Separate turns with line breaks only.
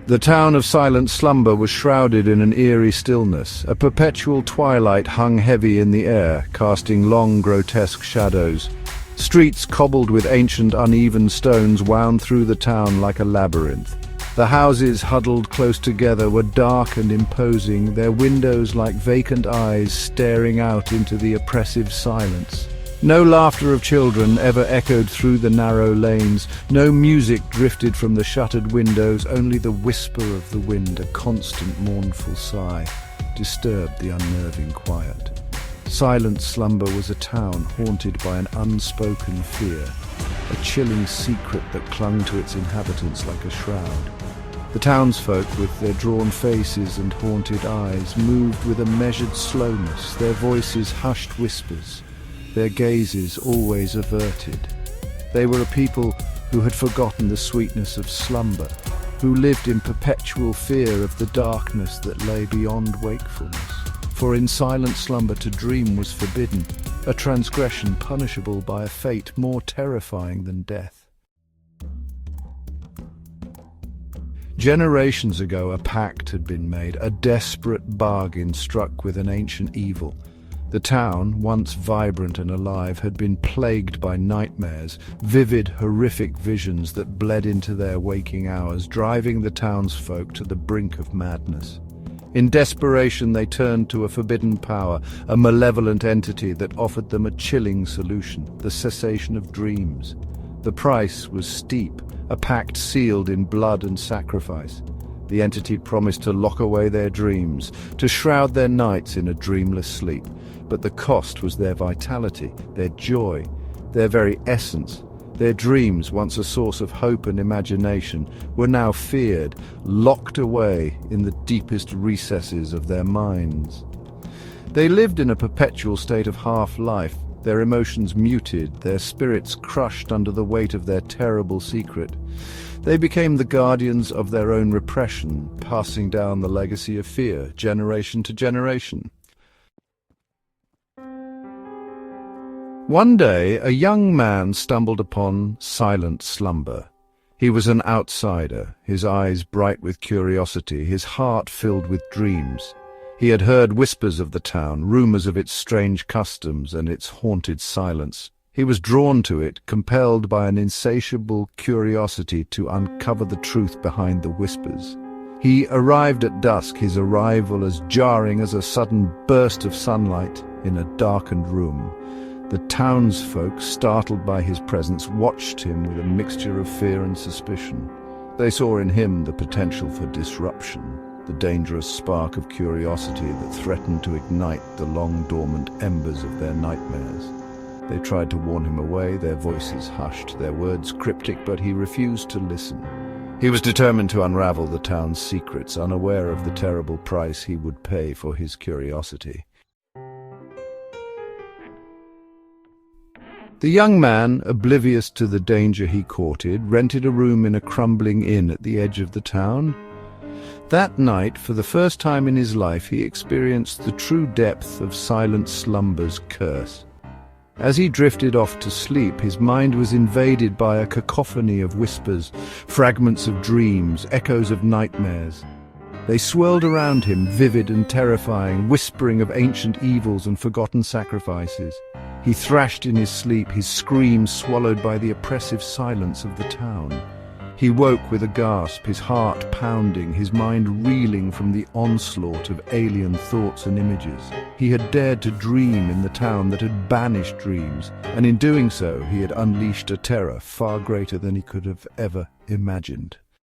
The town of silent slumber was shrouded in an eerie stillness. A perpetual twilight hung heavy in the air, casting long, grotesque shadows. Streets cobbled with ancient, uneven stones wound through the town like a labyrinth. The houses, huddled close together, were dark and imposing, their windows like vacant eyes staring out into the oppressive silence. No laughter of children ever echoed through the narrow lanes, no music drifted from the shuttered windows, only the whisper of the wind, a constant mournful sigh, disturbed the unnerving quiet. Silent slumber was a town haunted by an unspoken fear, a chilling secret that clung to its inhabitants like a shroud. The townsfolk, with their drawn faces and haunted eyes, moved with a measured slowness, their voices hushed whispers, their gazes always averted. They were a people who had forgotten the sweetness of slumber, who lived in perpetual fear of the darkness that lay beyond wakefulness. For in silent slumber to dream was forbidden, a transgression punishable by a fate more terrifying than death. Generations ago, a pact had been made, a desperate bargain struck with an ancient evil. The town, once vibrant and alive, had been plagued by nightmares, vivid, horrific visions that bled into their waking hours, driving the townsfolk to the brink of madness. In desperation, they turned to a forbidden power, a malevolent entity that offered them a chilling solution, the cessation of dreams. The price was steep, a pact sealed in blood and sacrifice. The entity promised to lock away their dreams, to shroud their nights in a dreamless sleep. But the cost was their vitality, their joy, their very essence. Their dreams, once a source of hope and imagination, were now feared, locked away in the deepest recesses of their minds. They lived in a perpetual state of half-life, their emotions muted, their spirits crushed under the weight of their terrible secret. They became the guardians of their own repression, passing down the legacy of fear, generation to generation. One day, a young man stumbled upon silent slumber. He was an outsider, his eyes bright with curiosity, his heart filled with dreams. He had heard whispers of the town, rumors of its strange customs and its haunted silence. He was drawn to it, compelled by an insatiable curiosity to uncover the truth behind the whispers. He arrived at dusk, his arrival as jarring as a sudden burst of sunlight in a darkened room. The townsfolk, startled by his presence, watched him with a mixture of fear and suspicion. They saw in him the potential for disruption, the dangerous spark of curiosity that threatened to ignite the long-dormant embers of their nightmares. They tried to warn him away, their voices hushed, their words cryptic, but he refused to listen. He was determined to unravel the town's secrets, unaware of the terrible price he would pay for his curiosity. The young man, oblivious to the danger he courted, rented a room in a crumbling inn at the edge of the town. That night, for the first time in his life, he experienced the true depth of silent slumber's curse. As he drifted off to sleep, his mind was invaded by a cacophony of whispers, fragments of dreams, echoes of nightmares. They swirled around him, vivid and terrifying, whispering of ancient evils and forgotten sacrifices. He thrashed in his sleep, his screams swallowed by the oppressive silence of the town. He woke with a gasp, his heart pounding, his mind reeling from the onslaught of alien thoughts and images. He had dared to dream in the town that had banished dreams, and in doing so he had unleashed a terror far greater than he could have ever imagined.